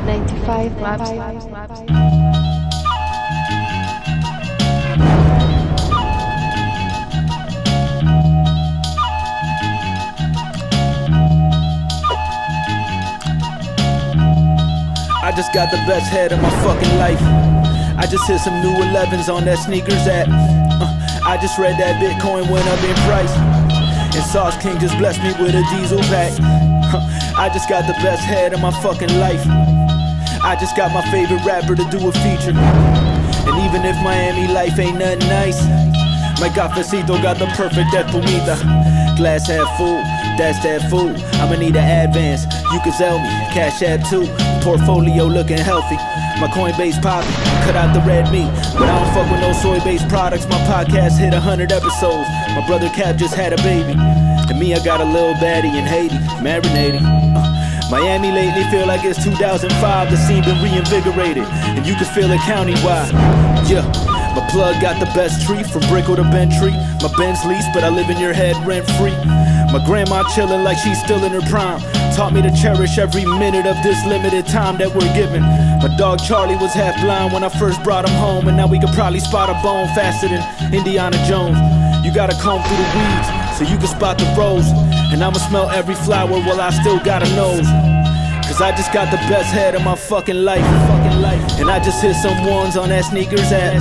95 Labs. I just got the best head of my fucking life. I just hit some new 11s on that sneakers app. I just read that Bitcoin went up in price, and Sauce King just blessed me with a diesel pack. I just got the best head of my fucking life. I just got my favorite rapper to do a feature. And even if Miami life ain't nothing nice, my cafecito got the perfect espumita. Glass half full, that's that food. I'ma need an advance, you can sell me, Cash App too. Portfolio looking healthy, my Coinbase poppin', cut out the red meat. But I don't fuck with no soy-based products, my podcast hit 100 episodes. My brother Cap just had a baby, and me, I got a little baddie in Haiti, marinating. Miami lately feel like it's 2005, the scene been reinvigorated, and you can feel it countywide. Yeah, my plug got the best tree, from Brickell to Bentry. My Benz lease, but I live in your head rent free. My grandma chillin' like she's still in her prime, taught me to cherish every minute of this limited time that we're given. My dog Charlie was half blind when I first brought him home, and now we could probably spot a bone faster than Indiana Jones. You gotta comb through the weeds so you can spot the rose, and I'ma smell every flower while I still got a nose. Cause I just got the best head of my fucking life. And I just hit some ones on that sneakers app.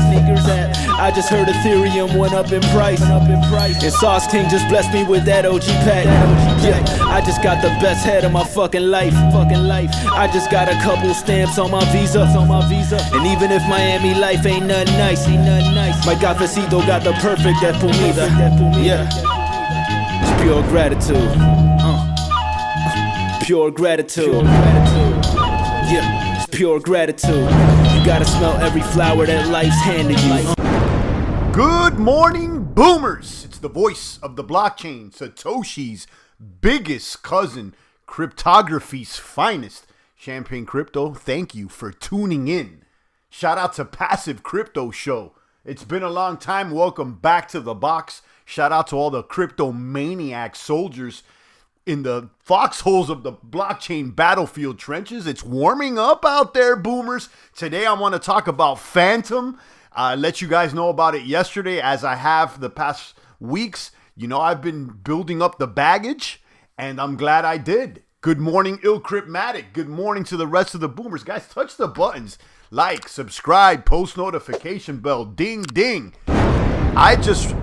I just heard Ethereum went up in price, and Sauce King just blessed me with that OG pack. Yeah, I just got the best head of my fucking life. I just got a couple stamps on my visa. And even if Miami life ain't nothing nice, my cafecito got the perfect espumita. Yeah, it's pure gratitude. Pure gratitude. Yeah, it's pure gratitude. You gotta smell every flower that life's handed you. Good morning, boomers. It's the voice of the blockchain, Satoshi's biggest cousin, cryptography's finest, Champagne Crypto. Thank you for tuning in. Shout out to Passive Crypto Show. It's been a long time. Welcome back to the box. Shout out to all the crypto maniac soldiers in the foxholes of the blockchain battlefield trenches. It's warming up out there, boomers. Today I want to talk about FANTOM. I let you guys know about it yesterday, as I have the past weeks. You know, I've been building up the baggage, and I'm glad I did. Good morning, Illcryptmatic. Good morning to the rest of the boomers. Guys, touch the buttons. Like, subscribe, post notification bell, ding, ding. I just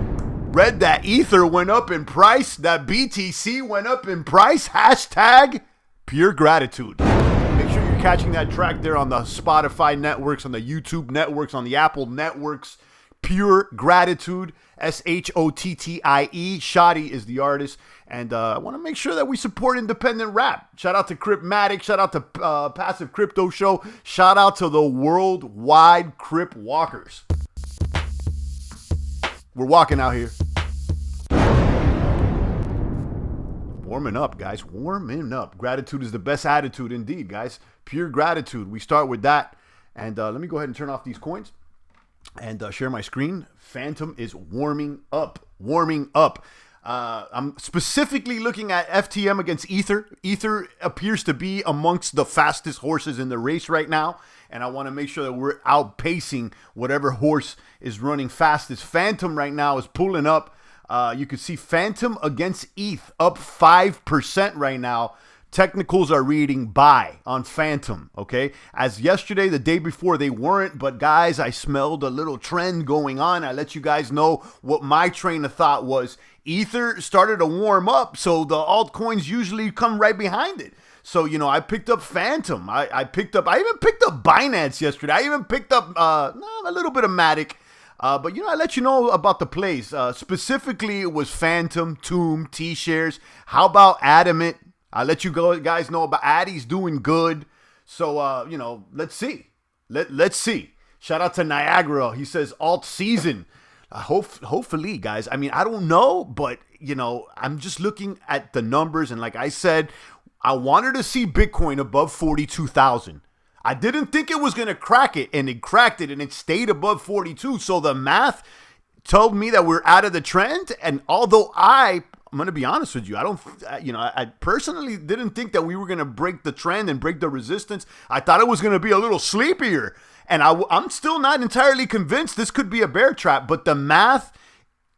read that Ether went up in price, that BTC went up in price, hashtag pure gratitude. Make sure you're catching that track there on the Spotify networks, on the YouTube networks, on the Apple networks. Pure gratitude, SHOTTIE. Shotty is the artist, and I want to make sure that we support independent rap. Shout out to Cryptmatic, shout out to Passive Crypto Show, shout out to the worldwide Crypt Walkers. We're walking out here. Warming up, guys. Warming up. Gratitude is the best attitude indeed, guys. Pure gratitude. We start with that. And let me go ahead and turn off these coins and share my screen. FANTOM is warming up. Warming up. I'm specifically looking at FTM against Ether. Ether appears to be amongst the fastest horses in the race right now, and I want to make sure that we're outpacing whatever horse is running fastest. FANTOM right now is pulling up. You can see FANTOM against ETH up 5% right now. Technicals are reading buy on FANTOM, okay? As yesterday, the day before, they weren't, but guys, I smelled a little trend going on. I let you guys know what my train of thought was. Ether started to warm up, so the altcoins usually come right behind it. So, you know, I picked up FANTOM. I even picked up Binance yesterday. I even picked up a little bit of Matic. But, you know, I let you know about the plays. Specifically, it was FANTOM, TOOM, TSHARES. How about ADAMANT? I let you guys know about Addy's doing good. So, you know, let's see. Let's see. Shout out to Niagara. He says alt season. Hopefully, guys. I mean, I don't know, but, you know, I'm just looking at the numbers. And like I said, I wanted to see Bitcoin above 42,000. I didn't think it was going to crack it, and it cracked it, and it stayed above 42. So the math told me that we're out of the trend. And although going to be honest with you. I don't, I personally didn't think that we were going to break the trend and break the resistance. I thought it was going to be a little sleepier. And I'm still not entirely convinced this could be a bear trap, but the math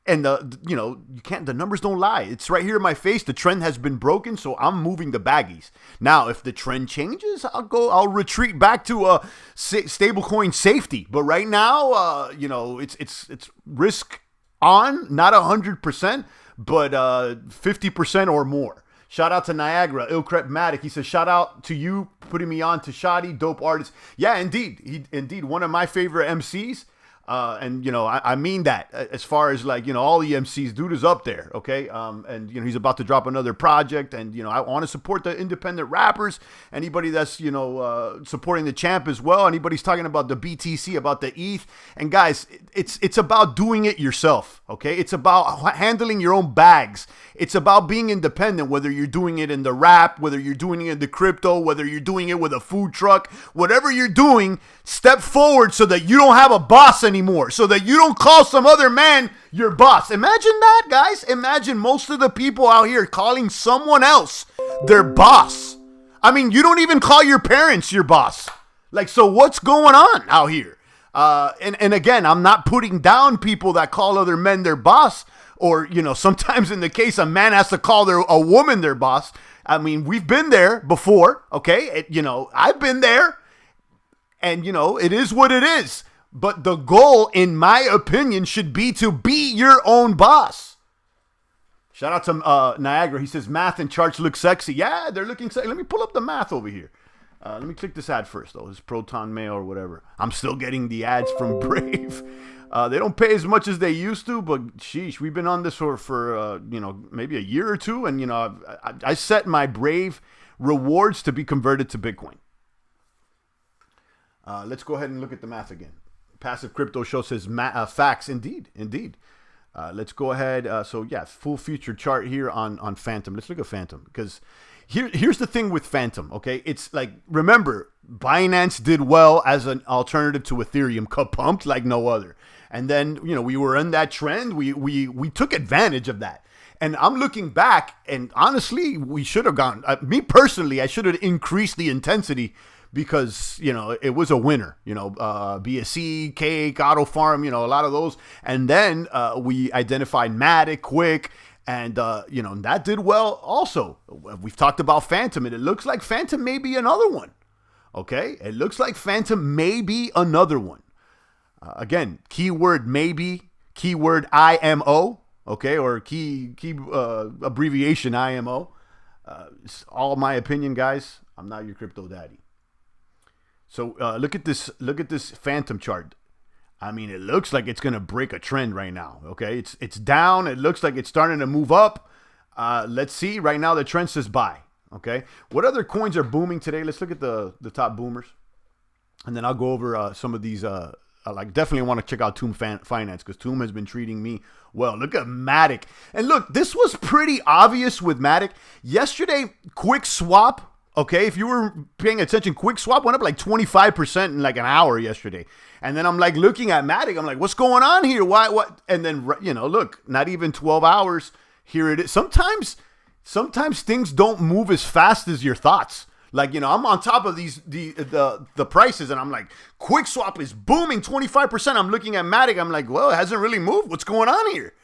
and the numbers don't lie. It's right here in my face. The trend has been broken, so I'm moving the baggies. Now, if the trend changes, I'll retreat back to stablecoin safety. But right now, it's risk on, not 100%, but 50% or more. Shout out to Niagara, Ilkrep He says, shout out to you putting me on to Shoddy, dope artist. Yeah, indeed. Indeed, one of my favorite MCs. I mean that as far as all the MCs, dude is up there. Okay. He's about to drop another project, and, I want to support the independent rappers. Anybody that's, supporting the champ as well. Anybody's talking about the BTC, about the ETH. And guys, it's about doing it yourself. Okay. It's about handling your own bags. It's about being independent, whether you're doing it in the rap, whether you're doing it in the crypto, whether you're doing it with a food truck, whatever you're doing, step forward so that you don't have a boss anymore, so that you don't call some other man your boss. Imagine that, guys. Imagine most of the people out here calling someone else their boss. I mean, you don't even call your parents your boss. So what's going on out here? And again, I'm not putting down people that call other men their boss, or, sometimes in the case, a man has to call a woman their boss. I mean, we've been there before, okay? I've been there, and, it is what it is. But the goal, in my opinion, should be to be your own boss. Shout out to Niagara. He says, math and charts look sexy. Yeah, they're looking sexy. Let me pull up the math over here. Let me click this ad first, though. This Proton Mail or whatever. I'm still getting the ads from Brave. They don't pay as much as they used to, but sheesh, we've been on this for maybe a year or two. And, I set my Brave rewards to be converted to Bitcoin. Let's go ahead and look at the math again. Passive Crypto Show says facts. Indeed. Let's go ahead. Full future chart here on FANTOM. Let's look at FANTOM, because here's the thing with FANTOM. Okay, it's remember, Binance did well as an alternative to Ethereum, pumped like no other. And then, we were in that trend. We took advantage of that. And I'm looking back, and honestly, we should have gone. Me personally, I should have increased the intensity, because, it was a winner, BSC, Cake, Auto Farm, a lot of those. And then we identified Matic, Quick, and, that did well also. We've talked about FANTOM, and it looks like FANTOM may be another one. Okay? It looks like FANTOM may be another one. Again, keyword maybe, keyword IMO, okay, or key abbreviation IMO. It's all my opinion, guys. I'm not your crypto daddy. So look at this FANTOM chart. I mean, it looks like it's gonna break a trend right now. Okay, it's down. It looks like it's starting to move up. Let's see. Right now, the trend says buy. Okay, what other coins are booming today? Let's look at the top boomers, and then I'll go over some of these. Definitely want to check out Tomb Finance, because Tomb has been treating me well. Look at Matic. And look, this was pretty obvious with Matic. Yesterday, Quick Swap, okay, if you were paying attention, Quick Swap went up 25% in an hour yesterday. And then I'm looking at Matic, I'm like, what's going on here? Why, what? And then, look, not even 12 hours, here it is. Sometimes things don't move as fast as your thoughts. I'm on top of the prices, and I'm like, Quick Swap is booming 25%. I'm looking at Matic. I'm like, well, it hasn't really moved. What's going on here?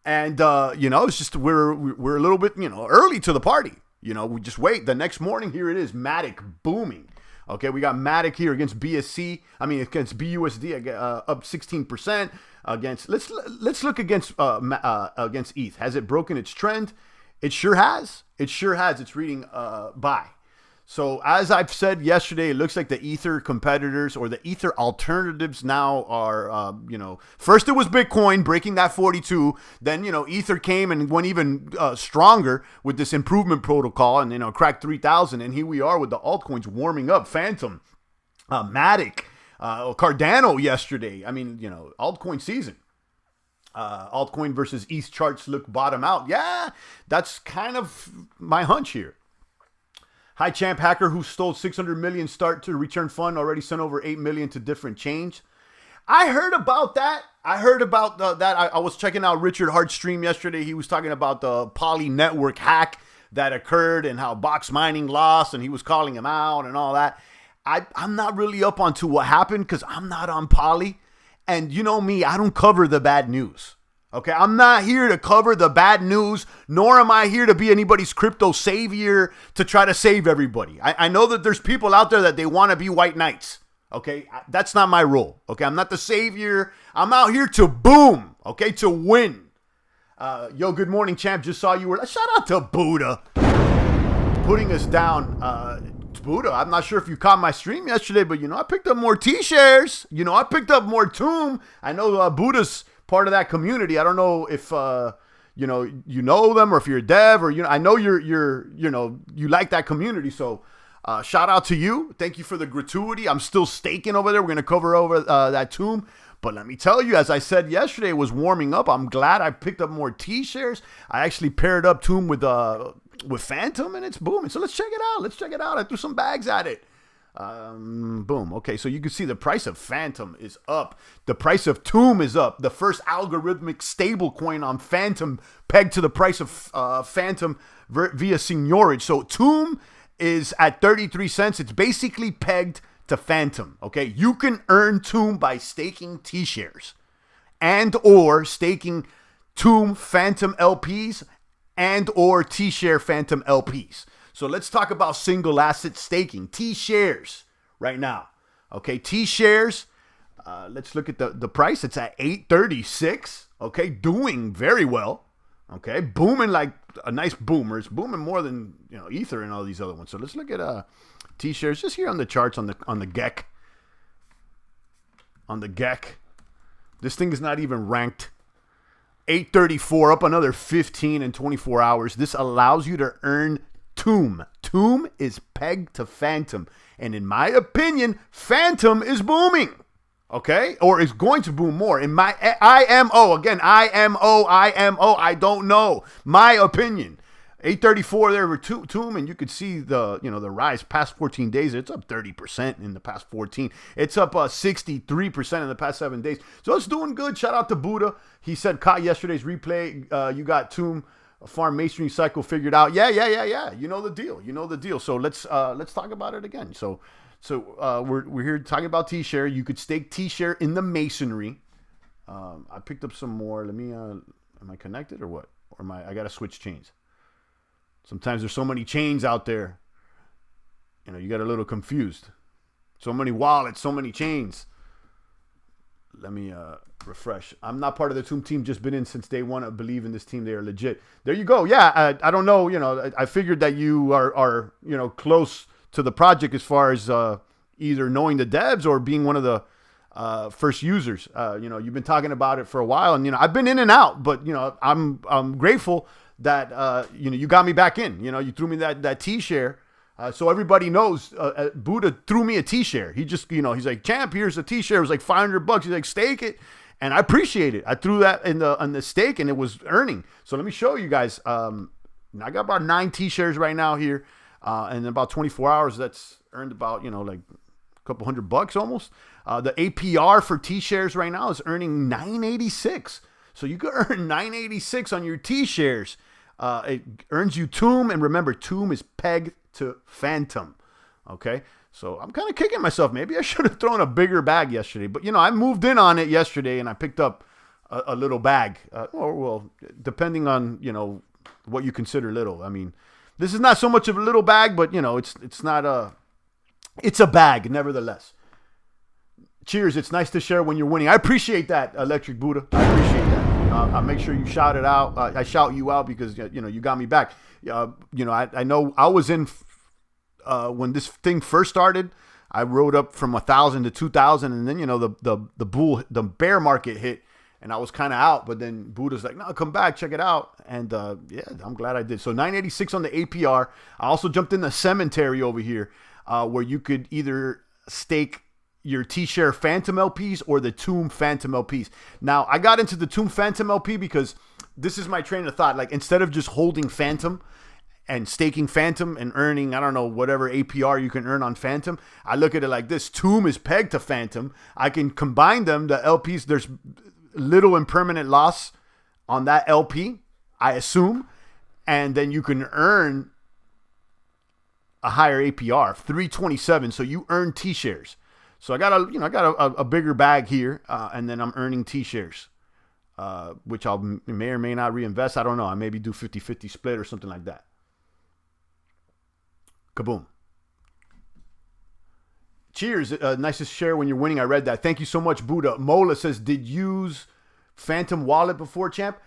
And, it's just, we're a little bit, early to the party. We just wait. The next morning, here it is, Matic booming. Okay, we got Matic here against BSC. Against BUSD, up 16%. Let's look against ETH. Has it broken its trend? It sure has. It's reading buy. So as I've said yesterday, it looks like the Ether competitors, or the Ether alternatives now are, first it was Bitcoin breaking that 42. Then, Ether came and went even stronger with this improvement protocol, and, cracked 3,000. And here we are with the altcoins warming up. FANTOM, Matic, Cardano yesterday. Altcoin season. Altcoin versus ETH charts look bottom out. Yeah, that's kind of my hunch here. Hi, Champ Hacker, who stole 600 million start to return fund, already sent over 8 million to different chains. I heard about that. I heard about that. I was checking out Richard Hart's stream yesterday. He was talking about the Poly network hack that occurred and how Box Mining lost, and he was calling him out and all that. I'm not really up onto what happened because I'm not on Poly. And you know me, I don't cover the bad news. Okay, I'm not here to cover the bad news, nor am I here to be anybody's crypto savior to try to save everybody. I know that there's people out there that they want to be white knights. Okay, that's not my role. Okay, I'm not the savior. I'm out here to boom. Okay, to win. Yo, good morning, champ. Just saw you were. Shout out to Buddha putting us down. Buddha, I'm not sure if you caught my stream yesterday, but I picked up more T-shares. I picked up more TOOM. I know Buddha's part of that community. I don't know if you know them or if you're a dev or I know you like that community. So shout out to you. Thank you for the gratuity. I'm still staking over there. We're gonna cover over that TOOM. But let me tell you, as I said yesterday, it was warming up. I'm glad I picked up more T-shares. I actually paired up TOOM with FANTOM, and it's booming. So let's check it out. I threw some bags at it. Boom. Okay, so you can see the price of FANTOM is up. The price of TOOM is up. The first algorithmic stable coin on FANTOM pegged to the price of FANTOM via seigniorage. So TOOM is at 33 cents. It's basically pegged to FANTOM. Okay, you can earn TOOM by staking T-shares and or staking TOOM FANTOM LPs and or T-share FANTOM LPs. So let's talk about single asset staking. T-shares right now. Okay, T-shares, let's look at the price. It's at $8.36. Okay, doing very well. Okay, booming like a nice boomer. It's booming more than Ether and all these other ones. So let's look at T-shares just here on the charts on the GEC. On the GEC. This thing is not even ranked. 834, up another 15 in 24 hours. This allows you to earn TOOM. TOOM is pegged to FANTOM. And in my opinion, FANTOM is booming. Okay? Or is going to boom more. In my IMO, again, IMO, I don't know. My opinion. 834 there for TOOM, and you could see the the rise past 14 days. It's up 30% in the past 14. It's up 63% in the past 7 days. So it's doing good. Shout out to Buddha. He said caught yesterday's replay. You got TOOM farm masonry cycle figured out. Yeah. You know the deal. So let's talk about it again. So we're here talking about T-share. You could stake T-share in the masonry. I picked up some more. Let me. Am I connected or what? Or am I gotta switch chains? Sometimes there's so many chains out there. You get a little confused. So many wallets, so many chains. Let me refresh. I'm not part of the TOOM team, just been in since day one. I believe in this team. They are legit. There you go. Yeah, I don't know. I figured that you are close to the project as far as either knowing the devs or being one of the first users. You've been talking about it for a while, and I've been in and out, but I'm grateful that you got me back in. You threw me that T-share, so everybody knows. Buddha threw me a T-share. He just he's like, champ, here's a T-share. It was like $500. He's like, stake it, and I appreciate it. I threw that on the stake, and it was earning. So let me show you guys. I got about 9 T-shares right now here, and in about 24 hours, that's earned about like a couple $100 almost. The APR for T-shares right now is earning 986. So you could earn 986 on your T-shares. It earns you TOOM, and remember, TOOM is pegged to FANTOM. Okay, so I'm kind of kicking myself. Maybe I should have thrown a bigger bag yesterday, but I moved in on it yesterday, and I picked up a little bag. Well, depending on what you consider little. I mean, this is not so much of a little bag, but it's not it's a bag nevertheless. Cheers. It's nice to share when you're winning. I appreciate that, Electric Buddha. I appreciate that. I'll make sure you shout it out. I shout you out because you got me back. I know I was in when this thing first started. I rode up from 1,000 to 2,000, and then the bear market hit, and I was kind of out. But then Buddha's like, no, come back, check it out, and I'm glad I did. So 986 on the APR. I also jumped in the cemetery over here, where you could either stake your T-share FANTOM LPs or the TOOM FANTOM LPs. Now, I got into the TOOM FANTOM LP because this is my train of thought. Like, instead of just holding FANTOM and staking Phantom and earning, I don't know, whatever APR you can earn on Phantom. I look at it like this. Tomb is pegged to Phantom. I can combine them. The LPs, there's little impermanent loss on that LP, I assume. And then you can earn a higher APR, 327. So you earn T-shares. So I got a bigger bag here, and then I'm earning T-shares, which I may or may not reinvest. I don't know. I maybe do 50-50 split or something like that. Kaboom. Cheers. Nice to share when you're winning. I read that. Thank you so much, Buddha. Mola says, did you use Phantom Wallet before, champ?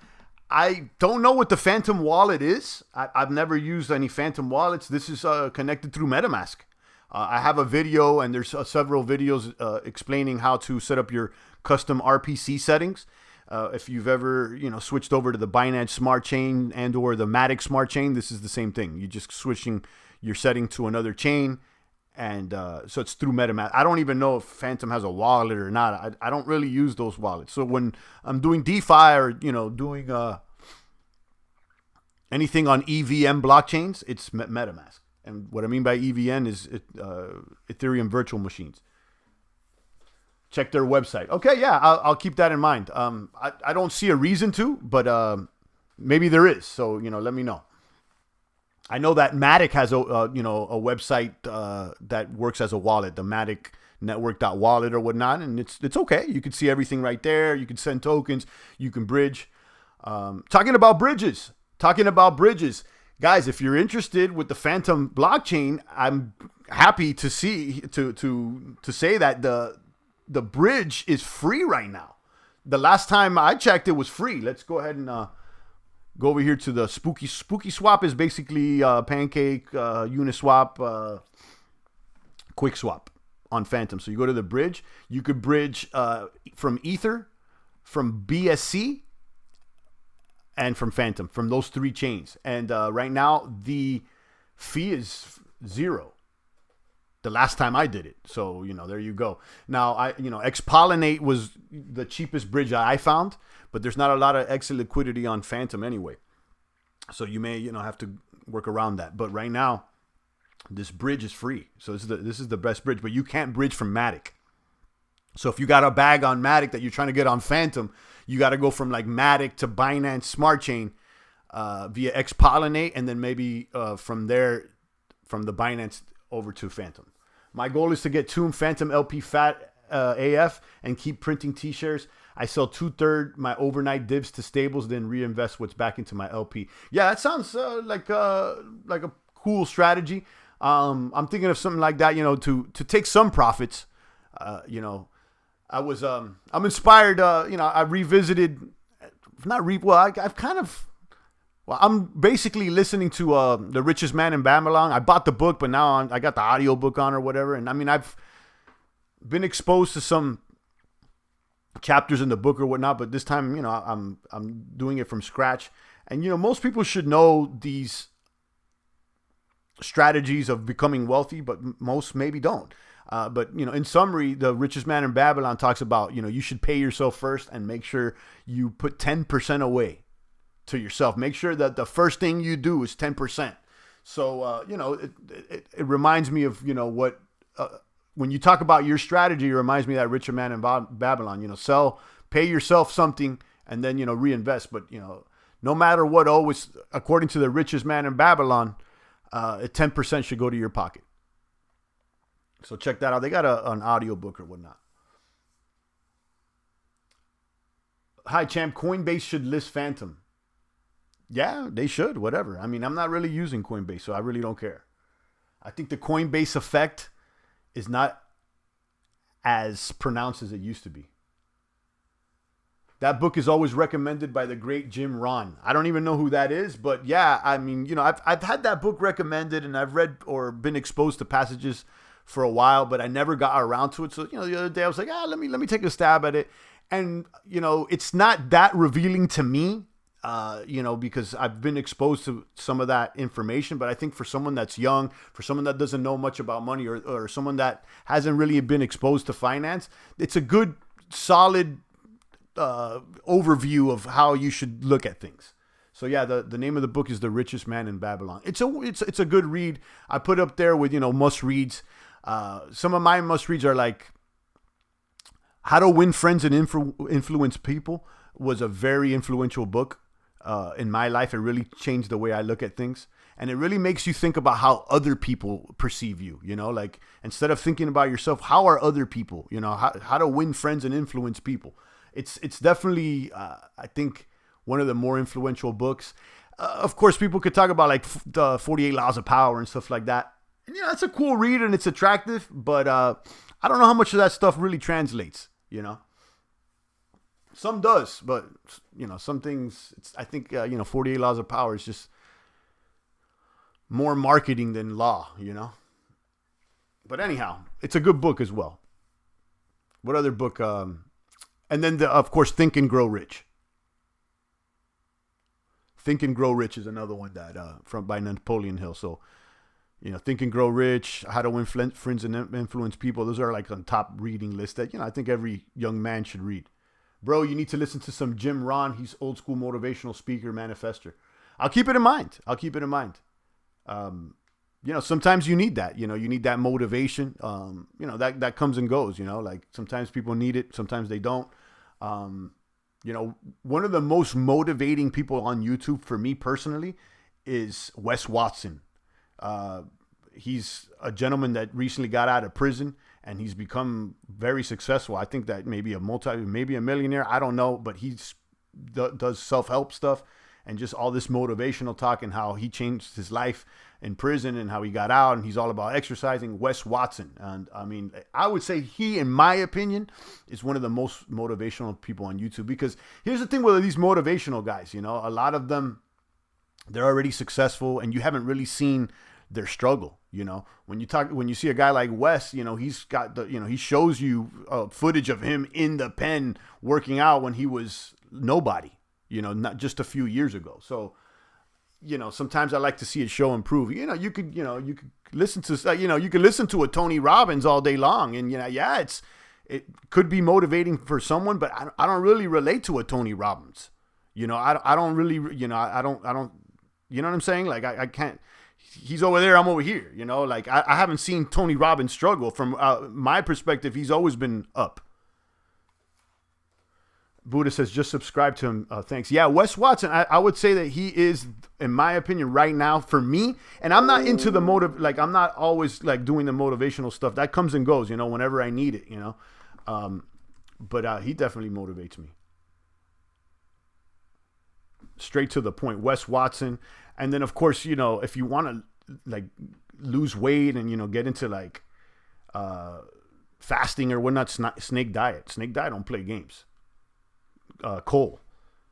I don't know what the Phantom Wallet is. I've never used any Phantom Wallets. This is connected through MetaMask. I have a video, and there's several videos explaining how to set up your custom RPC settings. If you've ever, switched over to the Binance Smart Chain and or the Matic Smart Chain, this is the same thing. You're just switching your setting to another chain, and so it's through MetaMask. I don't even know if Phantom has a wallet or not. I don't really use those wallets. So when I'm doing DeFi or doing anything on EVM blockchains, it's MetaMask. And what I mean by EVM is Ethereum virtual machines. Check their website. Okay, yeah, I'll keep that in mind. I don't see a reason to, but maybe there is. So let me know. I know that Matic has a website that works as a wallet, the Matic Network.wallet or whatnot, and it's okay. You can see everything right there. You can send tokens. You can bridge. Talking about bridges, guys. If you're interested with the Phantom blockchain, I'm happy to say that the bridge is free right now. The last time I checked, it was free. Let's go ahead and go over here to the Spooky Swap. Is basically Pancake, Uniswap, Quick Swap on Phantom. So you go to the bridge. You could bridge from Ether, from BSC, and from Phantom, from those three chains. And right now, the fee is 0. The last time I did it. So, there you go. Now, X-Pollinate was the cheapest bridge I found, but there's not a lot of exit liquidity on Phantom anyway. So you may, have to work around that. But right now, this bridge is free. So this is the best bridge, but you can't bridge from Matic. So if you got a bag on Matic that you're trying to get on Phantom, you got to go from like Matic to Binance Smart Chain via X-Pollinate, and then maybe from there, from the Binance over to Phantom. My goal is to get Tomb Phantom LP Fat AF and keep printing T-shares. I sell 2/3 my overnight divs to stables, then reinvest what's back into my LP. Yeah, that sounds like a cool strategy. I'm thinking of something like that, to take some profits. I'm inspired. I revisited, I'm basically listening to The Richest Man in Babylon. I bought the book, but now I got the audio book on or whatever. And I've been exposed to some chapters in the book or whatnot, but this time, I'm doing it from scratch. And, most people should know these strategies of becoming wealthy, but most maybe don't. But, in summary, The Richest Man in Babylon talks about, you should pay yourself first and make sure you put 10% away to yourself. Make sure that the first thing you do is 10%. So, it reminds me of, what, when you talk about your strategy, it reminds me of that Richest Man in Babylon, pay yourself something and then, reinvest. But, no matter what, always, according to The Richest Man in Babylon, 10% should go to your pocket. So check that out. They got an audio book or whatnot. Hi, champ. Coinbase should list Phantom. Yeah, they should. Whatever. I'm not really using Coinbase, so I really don't care. I think the Coinbase effect is not as pronounced as it used to be. That book is always recommended by the great Jim Rohn. I don't even know who that is, but yeah, I've had that book recommended, and I've read or been exposed to passages for a while, but I never got around to it. So, the other day I was like, let me take a stab at it. And, it's not that revealing to me, because I've been exposed to some of that information. But I think for someone that's young, for someone that doesn't know much about money, or someone that hasn't really been exposed to finance, it's a good, solid overview of how you should look at things. So yeah, the name of the book is The Richest Man in Babylon. It's a good read. I put up there with, must reads. Some of my must reads are like How to Win Friends and Influence People was a very influential book in my life. It really changed the way I look at things. And it really makes you think about how other people perceive you, like instead of thinking about yourself, how are other people, how to win friends and influence people. It's definitely, I think, one of the more influential books. Of course, people could talk about like the 48 Laws of Power and stuff like that. And it's a cool read and it's attractive, but I don't know how much of that stuff really translates, Some does, but, some things, I think, 48 Laws of Power is just more marketing than law, But anyhow, it's a good book as well. What other book? And then, of course, Think and Grow Rich. Think and Grow Rich is another one that by Napoleon Hill. So, Think and Grow Rich, How to Win Friends and Influence People. Those are like on top reading list that, I think every young man should read. Bro, you need to listen to some Jim Rohn. He's old school motivational speaker, manifester. I'll keep it in mind. Sometimes you need that, you need that motivation. That comes and goes, like sometimes people need it. Sometimes they don't. One of the most motivating people on YouTube for me personally is Wes Watson. He's a gentleman that recently got out of prison and he's become very successful. I think that maybe a millionaire. I don't know, but does self-help stuff and just all this motivational talk and how he changed his life in prison and how he got out, and he's all about exercising. Wes Watson. And I mean, I would say he, in my opinion, is one of the most motivational people on YouTube, because here's the thing with these motivational guys, a lot of them, they're already successful and you haven't really seen their struggle. When you see a guy like Wes, he's got he shows you footage of him in the pen working out when he was nobody, not just a few years ago. So, sometimes I like to see it show and prove. You could listen to, you could listen to a Tony Robbins all day long, and it could be motivating for someone, but I don't really relate to a Tony Robbins. I don't really, I don't, you know what I'm saying? Like I can't. He's over there, I'm over here. Like I haven't seen Tony Robbins struggle. From my perspective, he's always been up. Buddha says, just subscribe to him. Thanks. Yeah, Wes Watson, I would say that he is, in my opinion, right now, for me, and I'm not into the I'm not always like doing the motivational stuff. That comes and goes, whenever I need it, but he definitely motivates me. Straight to the point, Wes Watson. And then, of course, if you want to like lose weight and, get into like fasting or whatnot, Snake Diet. Snake Diet don't play games. Cole.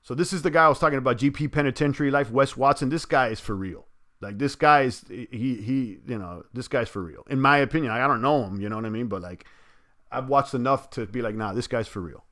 So this is the guy I was talking about, GP Penitentiary Life, Wes Watson. This guy is for real. Like this guy is, this guy's for real. In my opinion, I don't know him, you know what I mean? But like, I've watched enough to be like, nah, this guy's for real.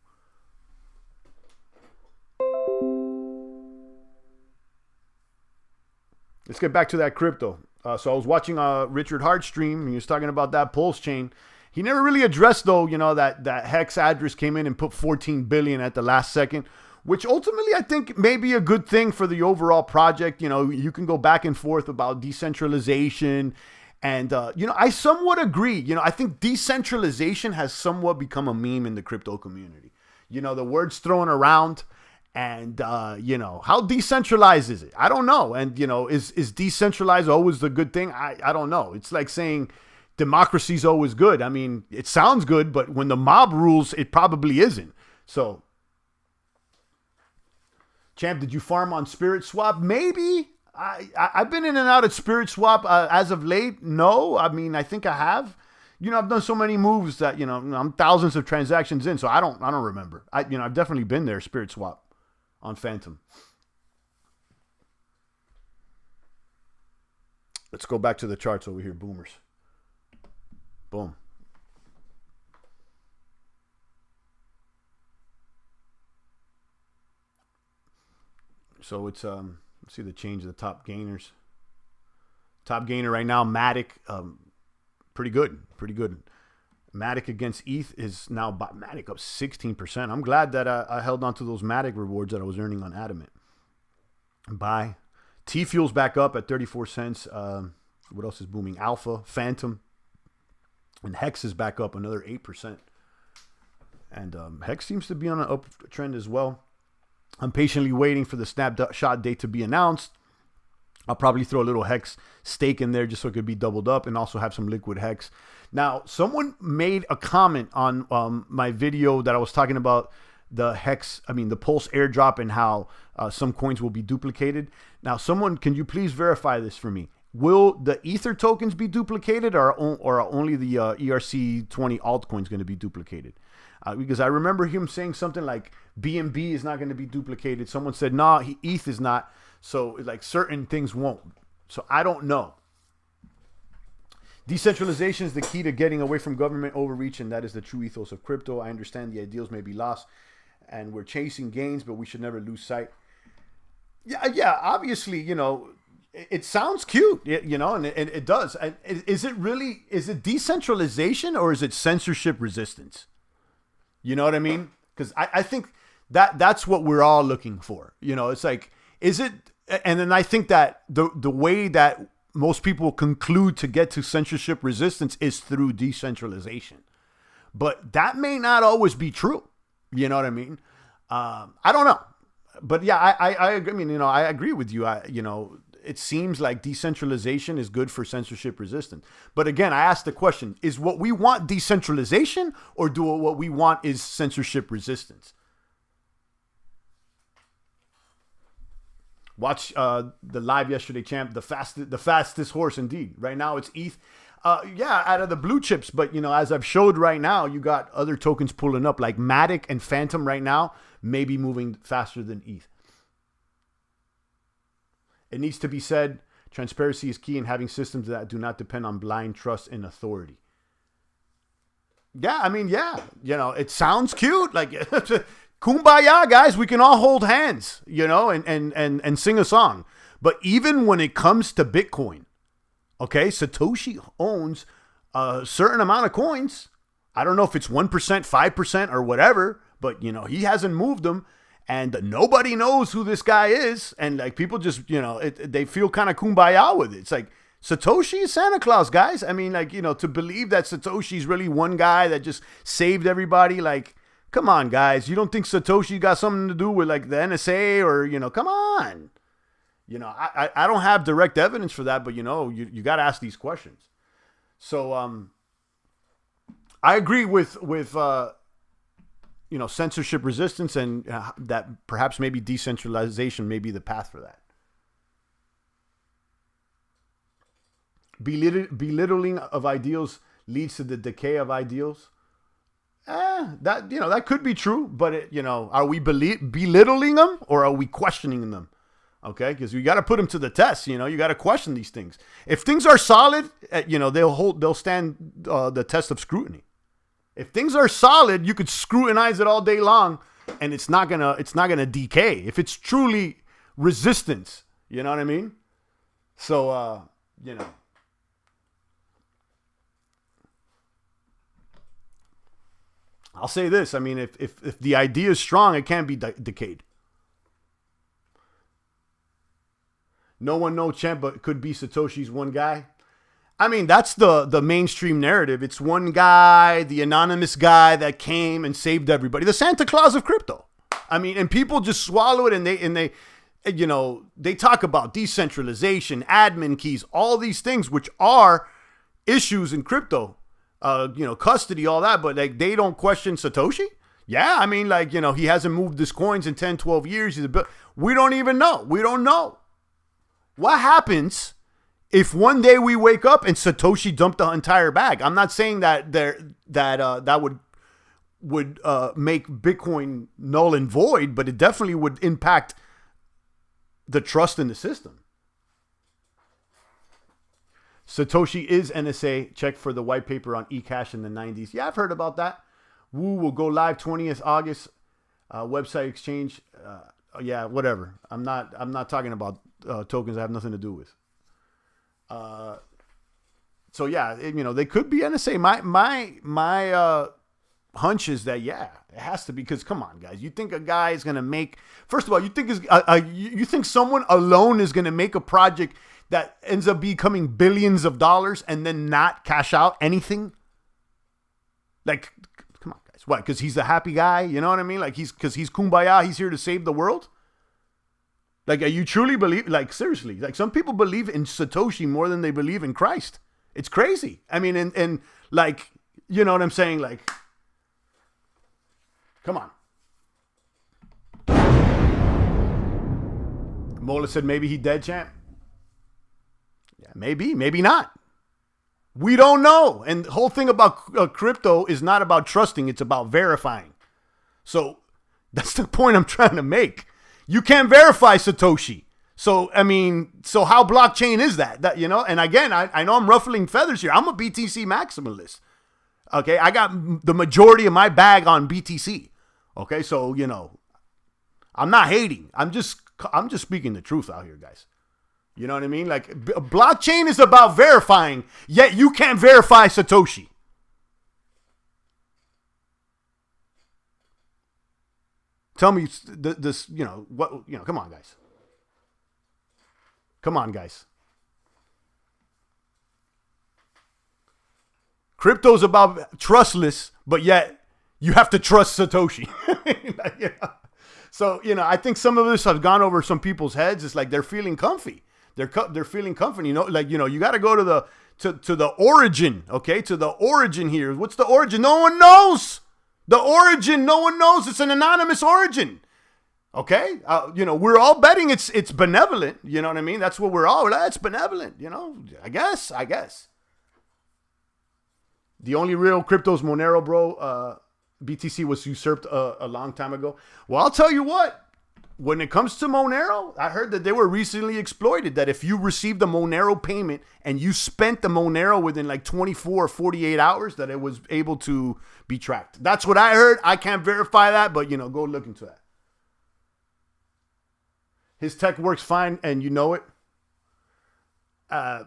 Let's get back to that crypto. So I was watching Richard Hart stream, and he was talking about that Pulse chain. He never really addressed, though, that Hex address came in and put 14 billion at the last second, which ultimately I think may be a good thing for the overall project. You can go back and forth about decentralization. And, I somewhat agree. I think decentralization has somewhat become a meme in the crypto community. The word's thrown around. And, how decentralized is it? I don't know. And, is decentralized always the good thing? I don't know. It's like saying democracy is always good. I mean, it sounds good, but when the mob rules, it probably isn't. So, Champ, did you farm on Spirit Swap? Maybe. I've been in and out of Spirit Swap as of late. No, I mean, I think I have. I've done so many moves that, I'm thousands of transactions in, so I don't remember. I've definitely been there, Spirit Swap on FANTOM. Let's go back to the charts over here, boomers. Boom. So it's let's see the change of the top gainers. Top gainer right now, Matic, pretty good. Matic against ETH is now Matic up 16%. I'm glad that I held on to those Matic rewards that I was earning on Adamant. Buy. T Fuel's back up at 34 cents. What else is booming? Alpha, FANTOM, and Hex is back up another 8%. And Hex seems to be on an uptrend as well. I'm patiently waiting for the snapshot date to be announced. I'll probably throw a little Hex stake in there just so it could be doubled up and also have some liquid Hex. Now, someone made a comment on my video that I was talking about the Pulse airdrop and how some coins will be duplicated. Now, can you please verify this for me? Will the Ether tokens be duplicated or only the ERC20 altcoins going to be duplicated? Because I remember him saying something like BNB is not going to be duplicated. Someone said, nah, ETH is not. So like certain things won't. So I don't know. Decentralization is the key to getting away from government overreach, and that is the true ethos of crypto. I understand the ideals may be lost, and we're chasing gains, but we should never lose sight. Yeah. Obviously, it sounds cute, and it does. Is it decentralization or is it censorship resistance? You know what I mean? Because I think that's what we're all looking for. It's like, is it? And then I think that the way that most people conclude to get to censorship resistance is through decentralization. But that may not always be true. You know what I mean? I don't know. But yeah, I agree with you. It seems like decentralization is good for censorship resistance. But again, I asked the question, is what we want decentralization or what we want is censorship resistance? Watch the live yesterday, champ. The fastest horse indeed. Right now it's ETH. Out of the blue chips. But, as I've showed right now, you got other tokens pulling up like Matic and FANTOM right now, maybe moving faster than ETH. It needs to be said, transparency is key in having systems that do not depend on blind trust in authority. It sounds cute. Like, kumbaya, guys, we can all hold hands, and sing a song. But even when it comes to Bitcoin, okay, Satoshi owns a certain amount of coins. I don't know if it's 1%, 5%, or whatever, but, he hasn't moved them. And nobody knows who this guy is. And like people just, they feel kind of kumbaya with it. It's like Satoshi is Santa Claus, guys. I mean, like, to believe that Satoshi's really one guy that just saved everybody. Like, come on, guys. You don't think Satoshi got something to do with like the NSA or, come on. I don't have direct evidence for that, but, you got to ask these questions. So I agree with censorship resistance and that perhaps maybe decentralization may be the path for that. Belittling of ideals leads to the decay of ideals. That could be true, but are we belittling them or are we questioning them? Okay, because you got to put them to the test. You got to question these things. If things are solid, they'll stand the test of scrutiny. If things are solid, you could scrutinize it all day long, and it's not gonna decay. If it's truly resistance, you know what I mean? So, I'll say this. I mean, if the idea is strong, it can't be decayed. No one knows champ, but it could be Satoshi's one guy. I mean, that's the mainstream narrative. It's one guy, the anonymous guy that came and saved everybody. The Santa Claus of crypto. I mean, and people just swallow it and they talk about decentralization, admin keys, all these things, which are issues in crypto, custody, all that. But like, they don't question Satoshi. Yeah. I mean, like, he hasn't moved his coins in 10, 12 years. We don't even know. We don't know. What happens if one day we wake up and Satoshi dumped the entire bag? I'm not saying that that would make Bitcoin null and void, but it definitely would impact the trust in the system. Satoshi is NSA. Check for the white paper on eCash in the 90s. Yeah, I've heard about that. Woo will go live 20th August. Website exchange. Yeah, whatever. I'm not talking about tokens I have nothing to do with. So yeah, they could be NSA. My hunch is that, yeah, it has to be, because come on, guys, you think a guy is going to make, first of all, you think someone alone is going to make a project that ends up becoming billions of dollars and then not cash out anything? Like, come on, guys. What? Because he's a happy guy? You know what I mean? Like, because he's kumbaya, he's here to save the world? Like, are you truly believe, like, seriously, like, some people believe in Satoshi more than they believe in Christ. It's crazy. I mean, and like, you know what I'm saying? Like, come on. Mola said maybe he dead, champ. Yeah, maybe not. We don't know. And the whole thing about crypto is not about trusting. It's about verifying. So that's the point I'm trying to make. You can't verify Satoshi. So, I mean, so how blockchain is that? That, you know, and again, I know I'm ruffling feathers here. I'm a BTC maximalist. Okay, I got the majority of my bag on BTC. Okay, so, you know, I'm not hating. I'm just speaking the truth out here, guys. You know what I mean? Like, blockchain is about verifying, yet you can't verify Satoshi. Tell me this, you know, what, you know, come on, guys. Come on, guys. Crypto's about trustless, but yet you have to trust Satoshi. You know? So, you know, I think some of this has gone over some people's heads. It's like they're feeling comfy. They're feeling comfy. You know, like, you know, you got to go to the origin, okay? To the origin here. What's the origin? No one knows. The origin, no one knows. It's an anonymous origin. Okay? You know, we're all betting it's benevolent. You know what I mean? That's what we're all, that's benevolent, you know? I guess. The only real crypto is Monero, bro. BTC was usurped a long time ago. Well, I'll tell you what. When it comes to Monero, I heard that they were recently exploited. That if you received a Monero payment and you spent the Monero within like 24 or 48 hours, that it was able to be tracked. That's what I heard. I can't verify that, but, you know, go look into that. His tech works fine, and you know it. I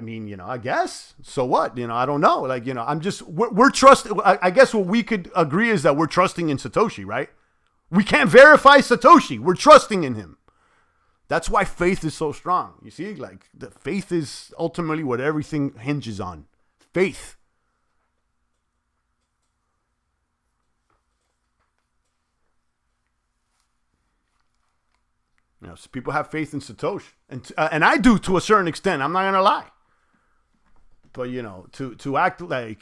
mean, you know, I guess. So what? You know, I don't know. Like, you know, we're trusting. I guess what we could agree is that we're trusting in Satoshi, right? We can't verify Satoshi. We're trusting in him. That's why faith is so strong. You see, like, the faith is ultimately what everything hinges on. Faith. You know, so people have faith in Satoshi, and I do to a certain extent. I'm not gonna lie. But, you know, to act like,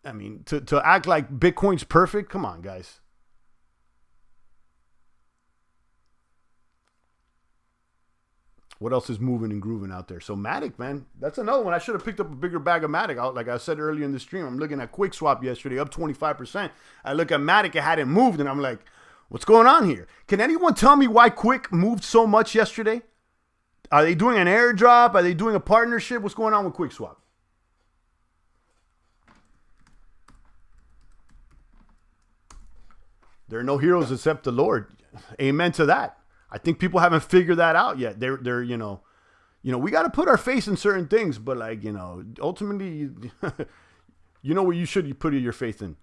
I mean, to act like Bitcoin's perfect. Come on, guys. What else is moving and grooving out there? So Matic, man, that's another one. I should have picked up a bigger bag of Matic. Like I said earlier in the stream, I'm looking at QuickSwap yesterday, up 25%. I look at Matic, it hadn't moved, and I'm like, what's going on here? Can anyone tell me why Quick moved so much yesterday? Are they doing an airdrop? Are they doing a partnership? What's going on with QuickSwap? There are no heroes except the Lord. Amen to that. I think people haven't figured that out yet. They're you know, we got to put our faith in certain things, but, like, you know, ultimately, you know what you should put your faith in.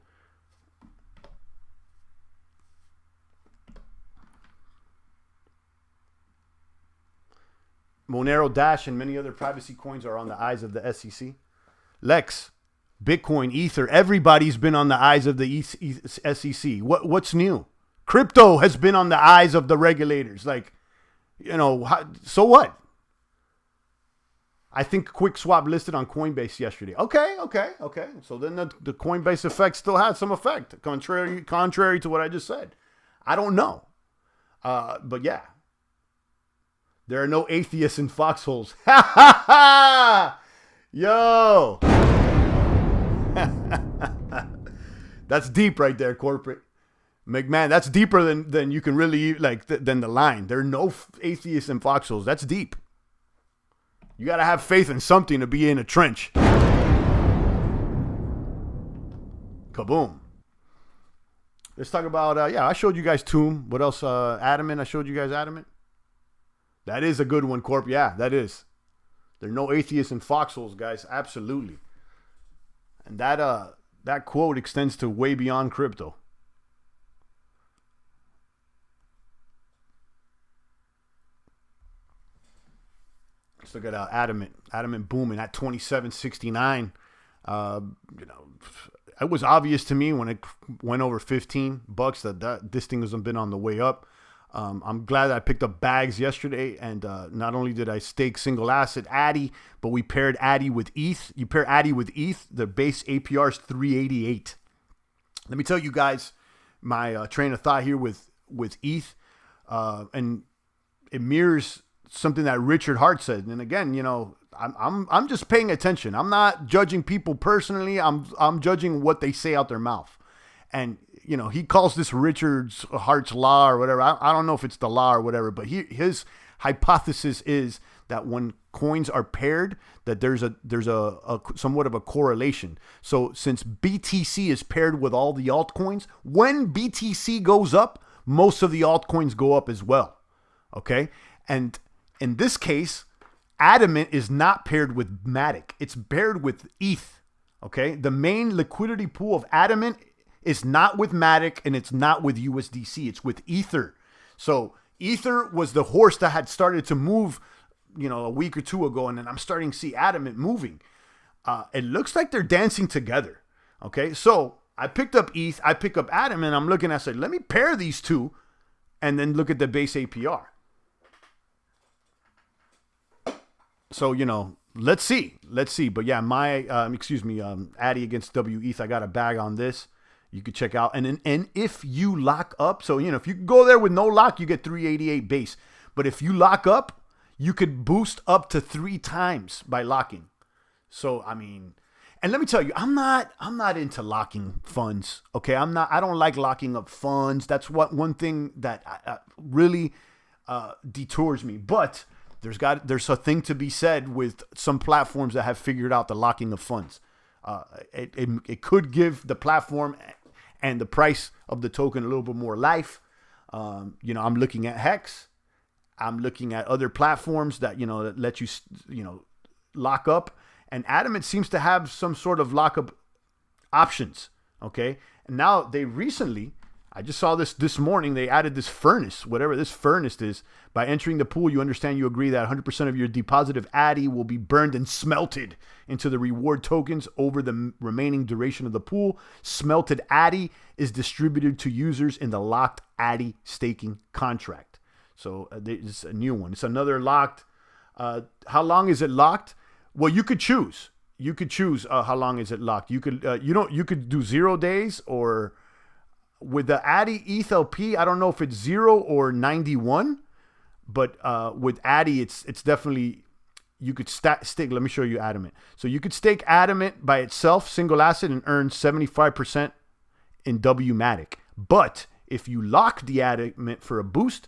Monero, Dash, and many other privacy coins are on the eyes of the SEC. Lex, Bitcoin, Ether, everybody's been on the eyes of the SEC. What's new? Crypto has been on the eyes of the regulators. Like, you know, so what? I think QuickSwap listed on Coinbase yesterday. Okay. So then the Coinbase effect still had some effect, contrary to what I just said. I don't know. But yeah. There are no atheists in foxholes. Ha ha ha! Yo! That's deep right there, corporate. McMahon, that's deeper than you can really, like, than the line. There are no atheists in foxholes. That's deep. You got to have faith in something to be in a trench. Kaboom. Let's talk about, I showed you guys Tomb. What else? Adamant. I showed you guys Adamant. That is a good one, Corp. Yeah, that is. There are no atheists in foxholes, guys. Absolutely. And that that quote extends to way beyond crypto. Let's look at Adamant. Adamant booming at 27.69. It was obvious to me when it went over $15 that this thing has been on the way up. I'm glad that I picked up bags yesterday, and not only did I stake single asset Addy, but we paired Addy with ETH. You pair Addy with ETH, the base APR is 388. Let me tell you guys my train of thought here with ETH, and it mirrors something that Richard Hart said. And again, I'm just paying attention. I'm not judging people personally. I'm judging what they say out their mouth. And he calls this Richard Hart's law or whatever. I don't know if it's the law or whatever, but his hypothesis is that when coins are paired, that there's a somewhat of a correlation. So since BTC is paired with all the altcoins, when BTC goes up, most of the altcoins go up as well. Okay? And in this case, Adamant is not paired with Matic. It's paired with ETH. Okay? The main liquidity pool of Adamant is not with Matic and it's not with USDC. It's with Ether. So Ether was the horse that had started to move, a week or two ago, and then I'm starting to see Adamant moving. It looks like they're dancing together. Okay? So I picked up ETH, I pick up Adamant, I'm looking, I said, let me pair these two and then look at the base APR. So, let's see. But yeah, my, Addy against WETH, I got a bag on this. You could check out. And if you lock up, so, if you go there with no lock, you get 388 base. But if you lock up, you could boost up to 3 times by locking. So, and let me tell you, I'm not into locking funds. Okay. I don't like locking up funds. That's one thing that really detours me. But there's a thing to be said with some platforms that have figured out the locking of funds. It could give the platform and the price of the token a little bit more life. I'm looking at Hex. I'm looking at other platforms that that let you lock up. And Adamant seems to have some sort of lockup options. Okay, and now they recently. I just saw this morning. They added this furnace, whatever this furnace is. By entering the pool, you agree that 100% of your deposit of Addy will be burned and smelted into the reward tokens over the remaining duration of the pool. Smelted Addy is distributed to users in the locked Addy staking contract. So it's a new one. It's another locked. How long is it locked? Well, you could choose. How long is it locked. You could do 0 days or. With the Addy ETH LP, I don't know if it's 0 or 91, but with Addy, it's definitely, you could stake. Let me show you Adamant. So you could stake Adamant by itself, single asset, and earn 75% in WMatic. But if you lock the Adamant for a boost,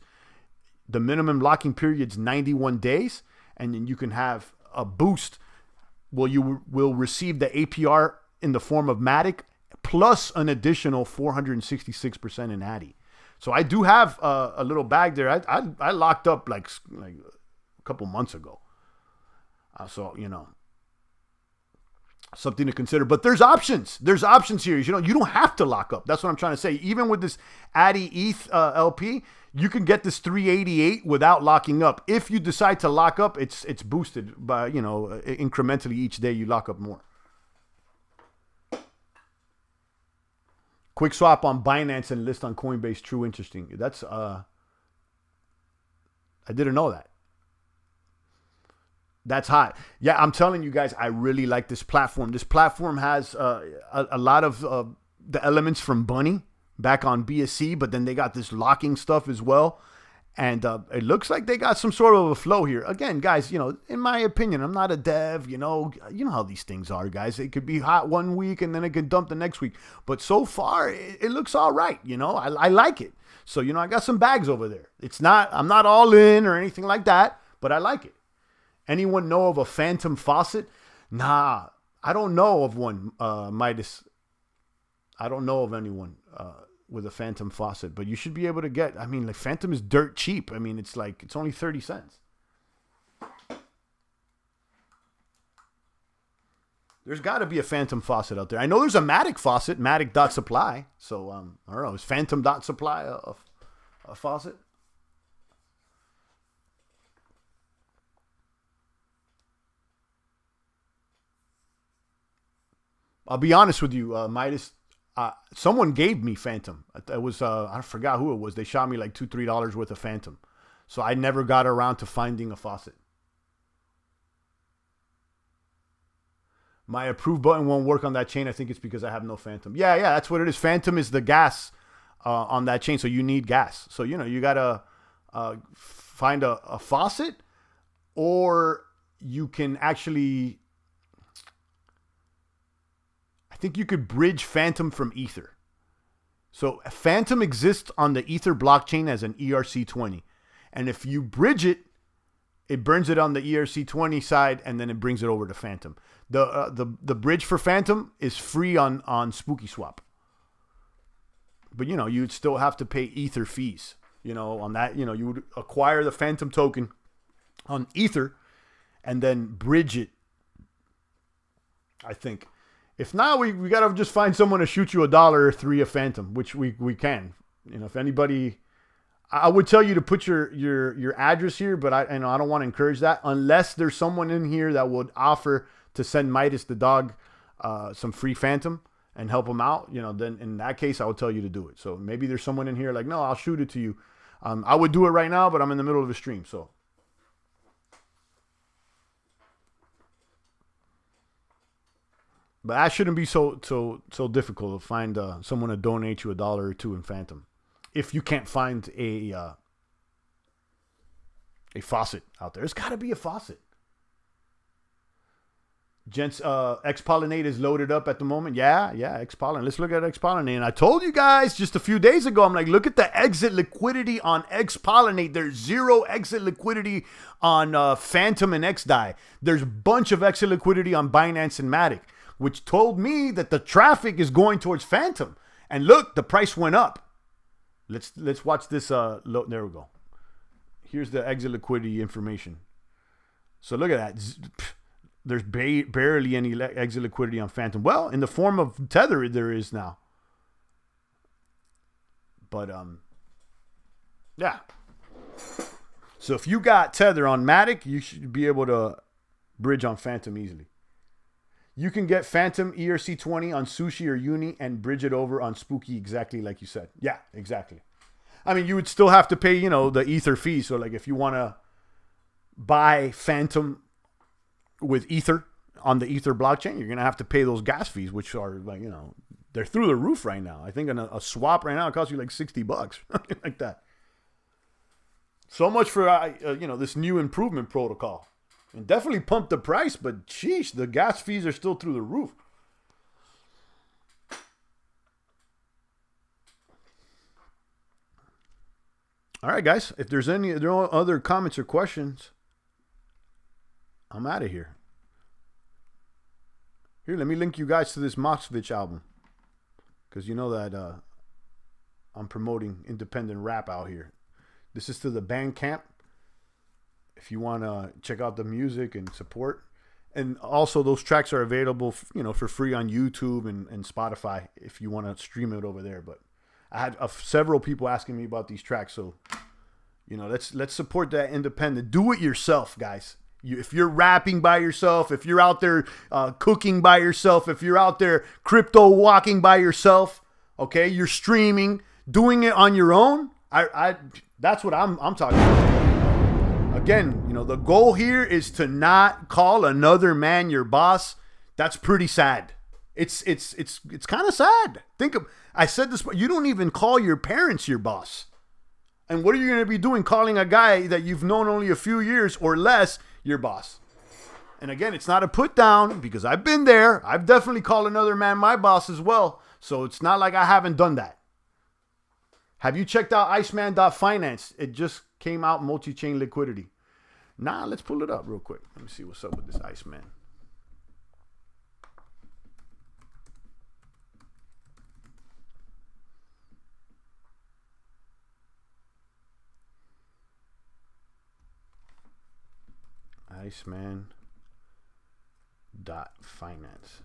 the minimum locking period is 91 days, and then you can have a boost. Well, you will receive the APR in the form of Matic, plus an additional 466% in Addy. So I do have a little bag there. I locked up like a couple months ago. So, something to consider. But there's options. There's options here. You don't have to lock up. That's what I'm trying to say. Even with this Addy ETH LP, you can get this 388 without locking up. If you decide to lock up, it's boosted by, incrementally each day you lock up more. Quick swap on Binance and list on Coinbase. True, interesting. That's I didn't know that. That's hot. Yeah, I'm telling you guys, I really like this platform. This platform has a lot of the elements from Bunny back on BSC, but then they got this locking stuff as well. And it looks like they got some sort of a flow here. Again, guys, in my opinion, I'm not a dev, you know how these things are, guys. It could be hot one week and then it could dump the next week. But so far, it looks all right, I like it. So, I got some bags over there. I'm not all in or anything like that, but I like it. Anyone know of a FANTOM faucet? Nah, I don't know of one, Midas. I don't know of anyone with a FANTOM faucet, but you should be able to get, FANTOM is dirt cheap. It's only 30 cents. There's got to be a Phantom faucet out there. I know there's a Matic faucet, Matic.supply. So, I don't know. Is Phantom.supply a faucet? I'll be honest with you, Midas. Someone gave me Phantom. It was, I forgot who it was. They shot me like $2, $3 worth of Phantom. So I never got around to finding a faucet. My approve button won't work on that chain. I think it's because I have no Phantom. Yeah, that's what it is. Phantom is the gas on that chain. So you need gas. So, you got to find a faucet, or you can actually, I think you could bridge Phantom from Ether. So Phantom exists on the Ether blockchain as an ERC20. And if you bridge it, it burns it on the ERC20 side, and then it brings it over to Phantom. The bridge for Phantom is free on Spooky Swap. But, you'd still have to pay Ether fees. On that, you would acquire the Phantom token on Ether and then bridge it, I think. If not, we got to just find someone to shoot you $1 or $3 a Phantom, which we can. If anybody... I would tell you to put your address here, but I don't want to encourage that unless there's someone in here that would offer to send Midas the dog some free Phantom and help him out. Then in that case, I would tell you to do it. So maybe there's someone in here like, no, I'll shoot it to you. I would do it right now, but I'm in the middle of a stream, so. But that shouldn't be so difficult to find someone to donate you $1 or $2 in Phantom. If you can't find a faucet out there. There's got to be a faucet. Gents, X-Pollinate is loaded up at the moment. Yeah, X-Pollinate. Let's look at X-Pollinate. And I told you guys just a few days ago, I'm like, look at the exit liquidity on X-Pollinate. There's zero exit liquidity on Phantom and XDAI. There's a bunch of exit liquidity on Binance and Matic, which told me that the traffic is going towards Phantom. And look, the price went up. Let's watch this. There we go. Here's the exit liquidity information. So look at that. There's barely any exit liquidity on Phantom. Well, in the form of Tether, there is now. But yeah. So if you got Tether on Matic, you should be able to bridge on Phantom easily. You can get Phantom ERC20 on Sushi or Uni and bridge it over on Spooky exactly like you said. Yeah, exactly. I mean, you would still have to pay, the Ether fee. So, like, if you want to buy Phantom with Ether on the Ether blockchain, you're going to have to pay those gas fees, which are, like, they're through the roof right now. I think a swap right now it costs you like $60, something like that. So much for, this new improvement protocol. And definitely pumped the price, but sheesh, the gas fees are still through the roof. All right, guys. If there's any other comments or questions, I'm out of here. Here, let me link you guys to this Moxvich album. Because you know that I'm promoting independent rap out here. This is to the Bandcamp. If you want to check out the music and support. And also those tracks are available, for free on YouTube and Spotify if you want to stream it over there. But I had several people asking me about these tracks. So, let's support that independent. Do it yourself, guys. If you're rapping by yourself, if you're out there cooking by yourself, if you're out there crypto walking by yourself, okay, you're streaming, doing it on your own. That's what I'm talking about. Again, the goal here is to not call another man your boss. That's pretty sad. It's kind of sad. I said this, but you don't even call your parents your boss. And what are you going to be doing calling a guy that you've known only a few years or less your boss? And again, it's not a put down because I've been there. I've definitely called another man my boss as well. So it's not like I haven't done that. Have you checked out Iceman.finance? It just came out multi-chain liquidity. Nah, let's pull it up real quick. Let me see what's up with this Iceman. Iceman.finance. Finance.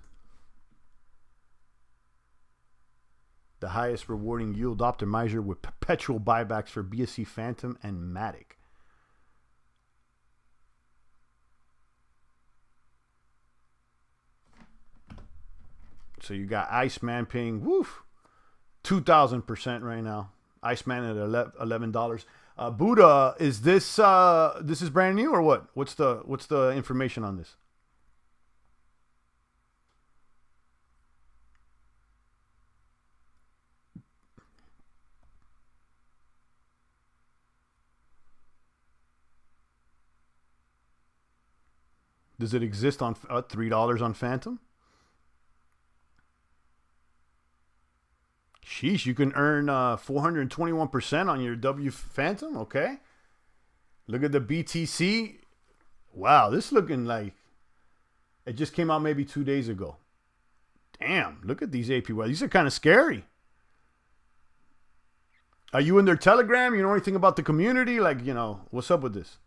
The highest rewarding yield optimizer with perpetual buybacks for BSC Phantom and Matic. So you got Iceman paying 2,000% right now. Iceman at $11. Buddha, is this this is brand new or what? What's the information on this? Does it exist on $3 on Phantom? Sheesh, you can earn 421% on your W Phantom. Okay. Look at the BTC. Wow, this is looking like it just came out maybe 2 days ago. Damn, look at these APY. These are kind of scary. Are you in their Telegram? You know anything about the community? Like, you know, what's up with this?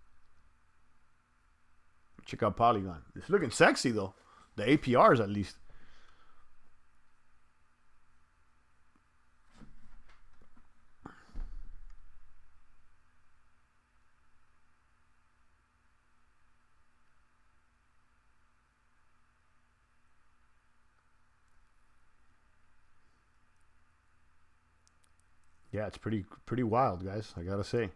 Check out Polygon. It's looking sexy, though. The APRs, at least. Yeah, it's pretty wild, guys. I gotta say.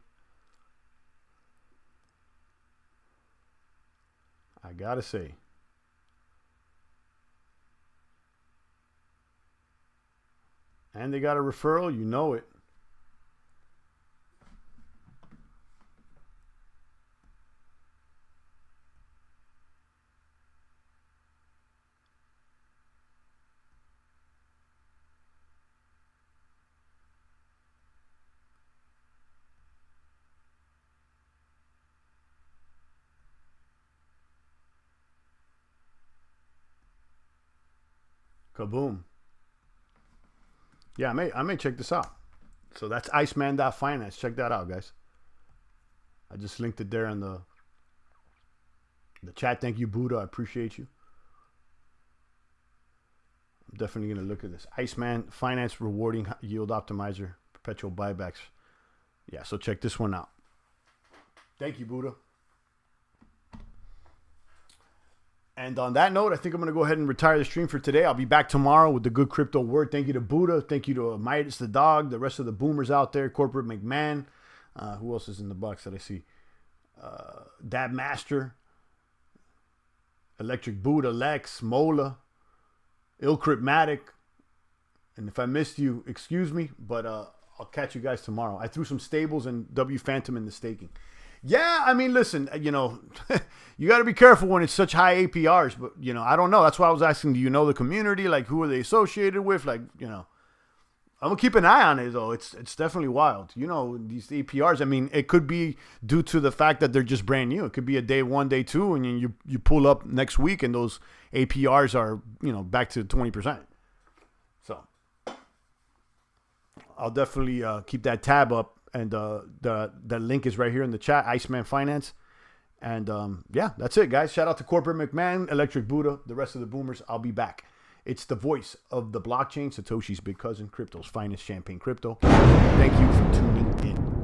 And they got a referral, you know it. Kaboom. Yeah, I may check this out. So that's Iceman.finance. Check that out, guys. I just linked it there in the chat. Thank you, Buddha. I appreciate you. I'm definitely going to look at this. Iceman Finance rewarding yield optimizer, perpetual buybacks. Yeah, so check this one out. Thank you, Buddha. And on that note, I think I'm going to go ahead and retire the stream for today. I'll be back tomorrow with the good crypto word. Thank you to Buddha. Thank you to Midas the dog, the rest of the boomers out there, Corporate McMahon. Who else is in the box that I see? Dab Master, Electric Buddha, Lex, Mola, Ilcryptmatic. And if I missed you, excuse me, but I'll catch you guys tomorrow. I threw some stables and W Phantom in the staking. Yeah, I mean, listen, you know, you got to be careful when it's such high APRs, but, you know, I don't know. That's why I was asking, do you know the community? Like, who are they associated with? Like, you know, I'm going to keep an eye on it, though. It's definitely wild. You know, these APRs, I mean, it could be due to the fact that they're just brand new. It could be a day one, day two, and you pull up next week, and those APRs are, you know, back to 20%. So I'll definitely keep that tab up. And the link is right here in the chat, Iceman Finance. And yeah, that's it, guys. Shout out to Corporate McMahon, Electric Buddha, the rest of the boomers. I'll be back. It's the voice of the blockchain, Satoshi's big cousin, crypto's finest champagne crypto. Thank you for tuning in.